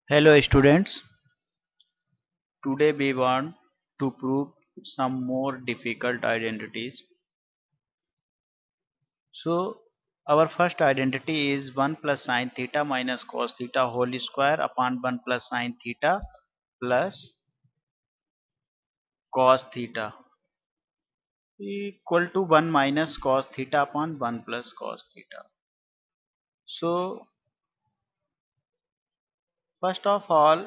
Hello students, today we want to prove some more difficult identities. So our first identity is 1 plus sine theta minus cos theta whole square upon 1 plus sine theta plus cos theta equal to 1 minus cos theta upon 1 plus cos theta. So first of all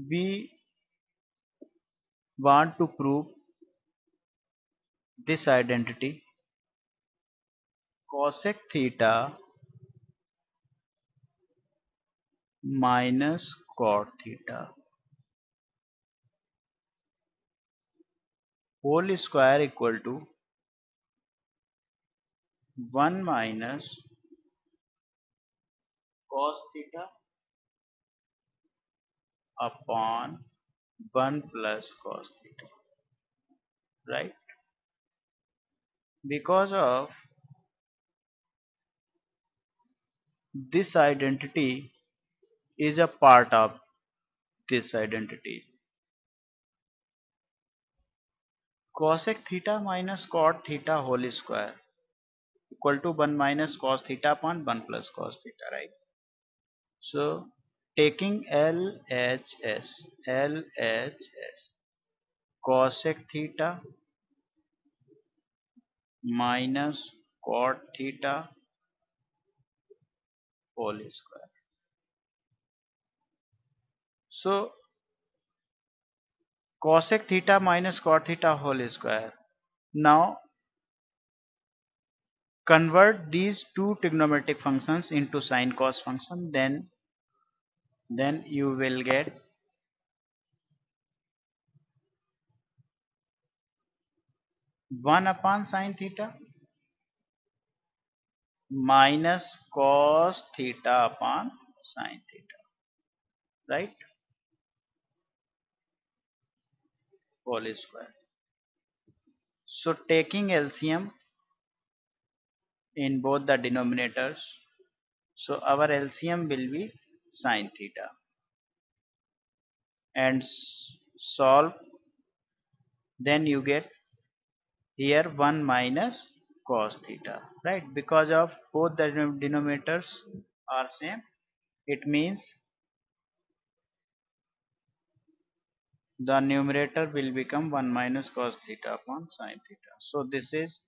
we want to prove this identity cosec theta minus cot theta whole square equal to 1 minus cos theta upon 1 plus cos theta, right? Because of this identity is a part of this identity. Cosec theta minus cot theta whole square equal to 1 minus cos theta upon 1 plus cos theta, right? So taking LHS cosec theta minus cot theta whole square. So cosec theta minus cot theta whole square. Now convert these two trigonometric functions into sine cos function, then you will get 1 upon sine theta minus cos theta upon sine theta, right? Whole square. So taking LCM in both the denominators, so our LCM will be sine theta, and solve, then you get here 1 minus cos theta, right? Because of both the denominators are same, it means the numerator will become 1 minus cos theta upon sine theta. So this is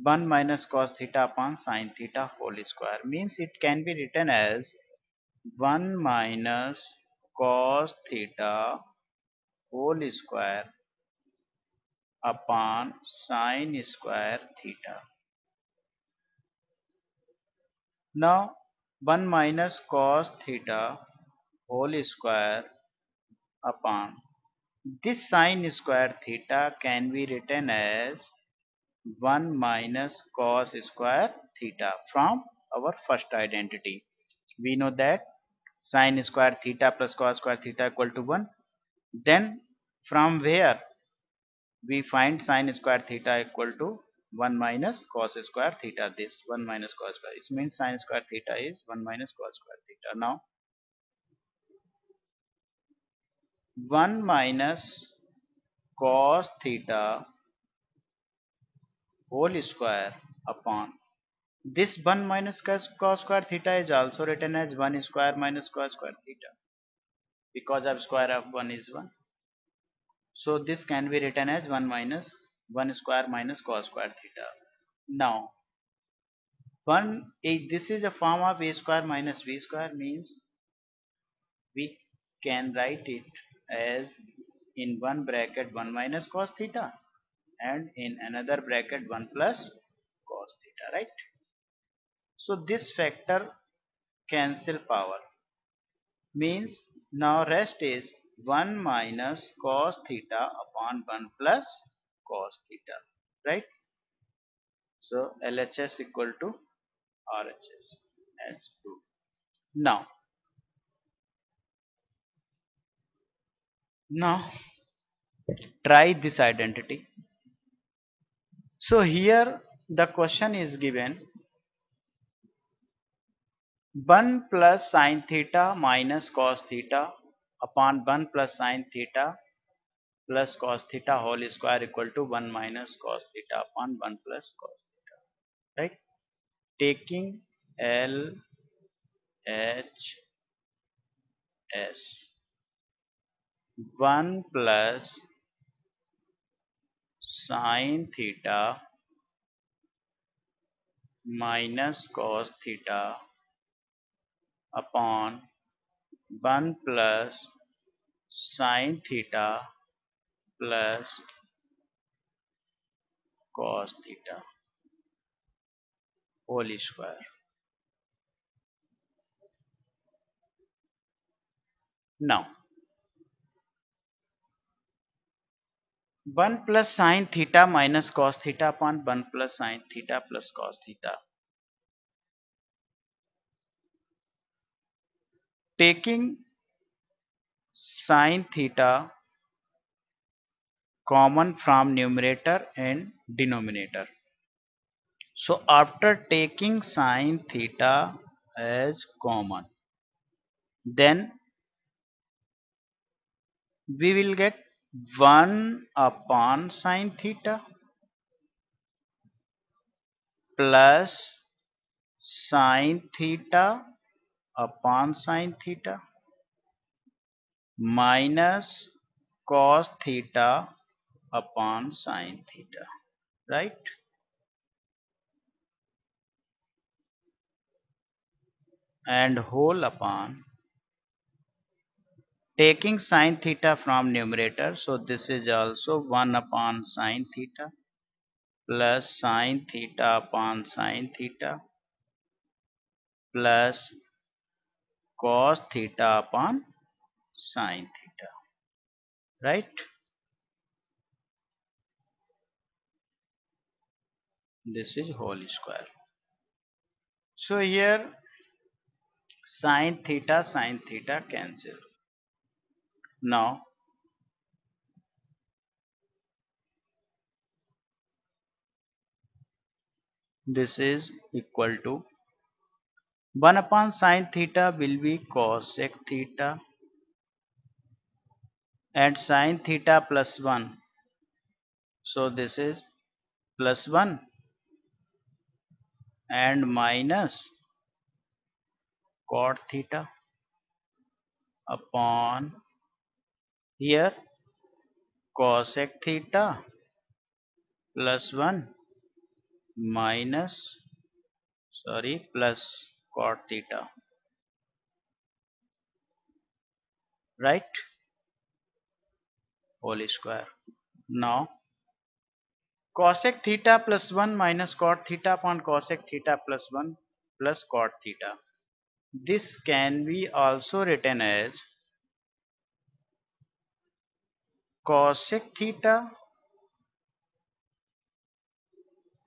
1 minus cos theta upon sine theta whole square, means it can be written as 1 minus cos theta whole square upon sine square theta. Now 1 minus cos theta whole square upon this sine square theta can be written as 1 minus cos square theta from our first identity. We know that sine square theta plus cos square theta equal to 1. Then from where we find sine square theta equal to 1 minus cos square theta. This 1 minus cos square, it means sine square theta is 1 minus cos square theta. Now 1 minus cos theta whole square upon this 1 minus cos square theta is also written as 1 square minus cos square theta, because of square of 1 is 1. So this can be written as 1 minus 1 square minus cos square theta. Now this is a form of a square minus b square, means we can write it as in one bracket 1 minus cos theta and in another bracket 1 plus cos theta, right? So this factor cancel power, means now rest is 1 minus cos theta upon 1 plus cos theta, right? So LHS equal to RHS as proved. Now try this identity. So here the question is given 1 plus sin theta minus cos theta upon 1 plus sin theta plus cos theta whole square equal to 1 minus cos theta upon 1 plus cos theta, right? Taking L H S, 1 plus sin theta minus cos theta upon 1 plus sin theta plus cos theta whole square. Now 1 plus sin theta minus cos theta upon 1 plus sin theta plus cos theta. Taking sin theta common from numerator and denominator. So after taking sin theta as common, then we will get 1 upon sin theta plus sin theta upon sin theta minus cos theta upon sin theta, right? And whole upon taking sin theta from numerator, so this is also 1 upon sin theta plus sin theta upon sin theta plus cos theta upon sin theta, right? This is whole square. So here sin theta cancel. Now this is equal to 1 upon sin theta will be cosec theta and sin theta plus 1. So this is plus 1 and minus cot theta upon here cosec theta plus 1 minus plus cot theta, right? Whole square. Now cosec theta plus 1 minus cot theta upon cosec theta plus 1 plus cot theta. This can be also written as cosec theta,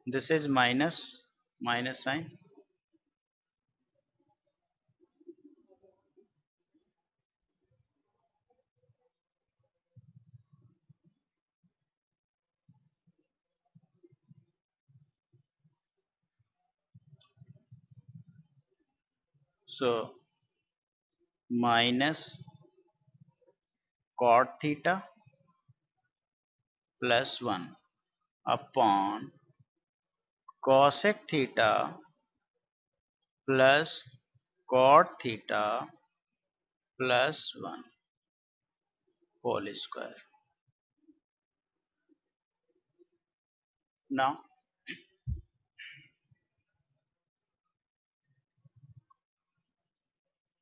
this is minus sign, so minus cot theta plus 1 upon cosec theta plus cot theta plus 1 whole square. Now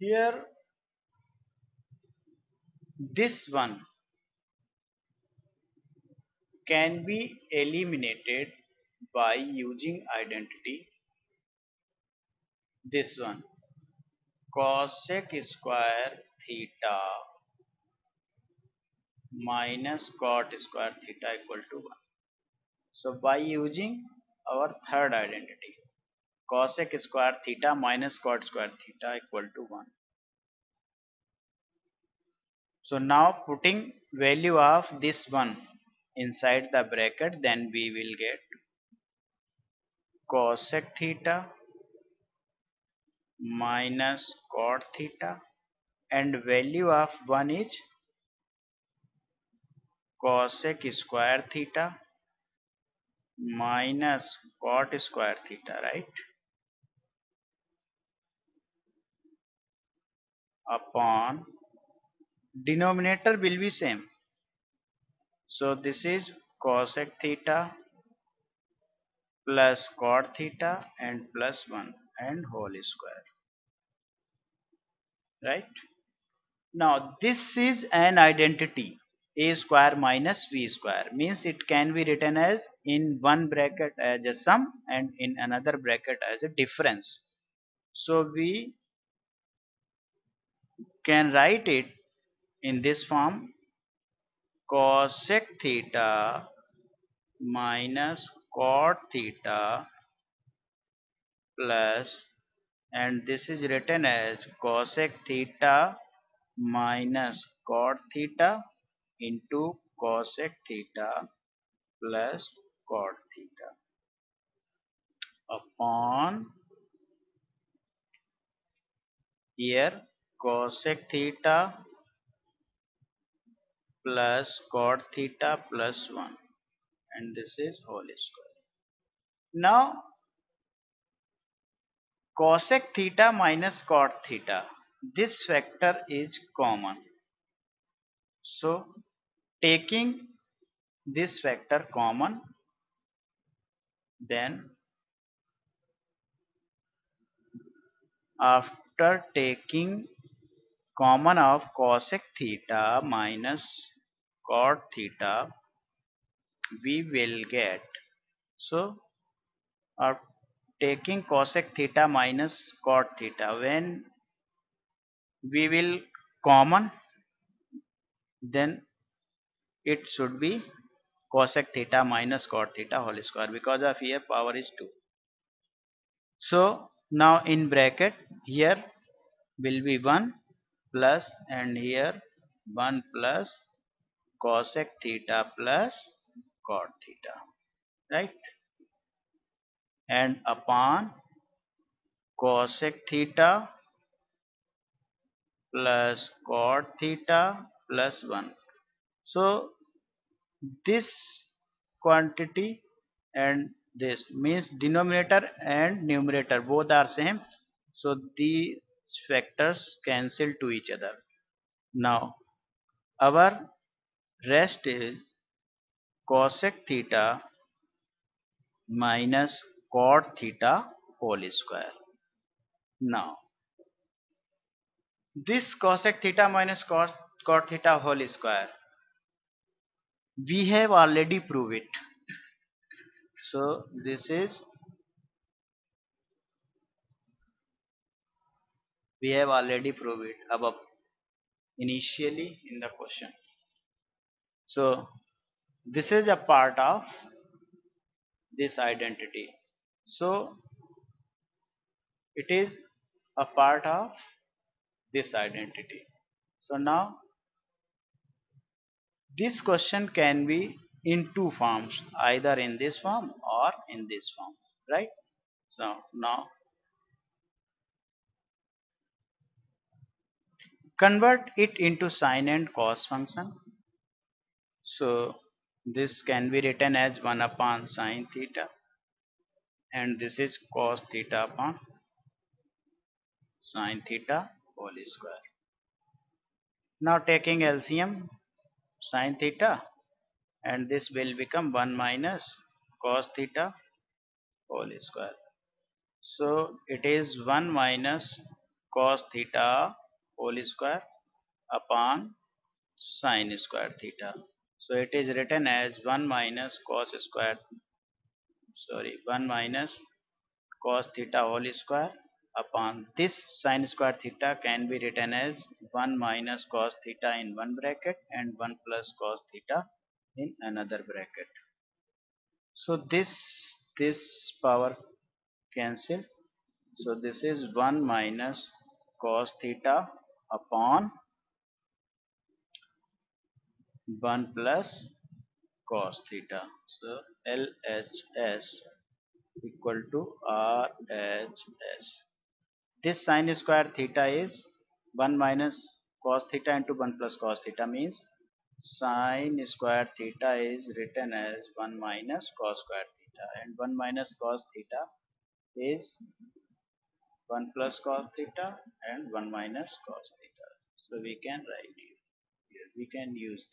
here this one can be eliminated by using identity. This one cosec square theta minus cot square theta equal to 1. So by using our third identity cosec square theta minus cot square theta equal to 1. So now putting value of this one inside the bracket, then we will get cosec theta minus cot theta, and value of 1 is cosec square theta minus cot square theta, right? Upon denominator will be same. So this is cosec theta plus cot theta and plus 1 and whole square, right? Now this is an identity. A square minus b square means it can be written as in one bracket as a sum and in another bracket as a difference. So we can write it in this form: cosec theta minus cot theta plus, and this is written as cosec theta minus cot theta into cosec theta plus cot theta upon here cosec theta plus cot theta plus 1, and this is whole square. Now cosec theta minus cot theta, this factor is common. So taking this factor common, then after taking common of cosec theta minus cot theta, we will get, so taking cosec theta minus cot theta, when we will common, then it should be cosec theta minus cot theta whole square, because of here power is 2. So now in bracket here will be 1 plus, and here 1 plus cosec theta plus cot theta, right? And upon cosec theta plus cot theta plus 1. So this quantity and this means denominator and numerator both are same, so these factors cancel to each other. Now our rest is cosec theta minus cot theta whole square. Now this cosec theta minus cot theta whole square, we have already proved it. So this is, we have already proved it above initially in the question. So this is a part of this identity. So it is a part of this identity. So now this question can be in two forms, either in this form or in this form, right? So now convert it into sine and cos function. So this can be written as 1 upon sine theta, and this is cos theta upon sine theta whole square. Now taking LCM, sine theta, and this will become 1 minus cos theta whole square. So it is 1 minus cos theta whole square upon sine square theta. So it is written as 1 minus cos square, 1 minus cos theta whole square upon this sine square theta can be written as 1 minus cos theta in one bracket and 1 plus cos theta in another bracket. So this power cancel. So this is 1 minus cos theta upon 1 plus cos theta. So LHS equal to RHS. This sin square theta is 1 minus cos theta into 1 plus cos theta, means sin square theta is written as 1 minus cos square theta, and 1 minus cos theta is 1 plus cos theta and 1 minus cos theta. So we can write here. We can use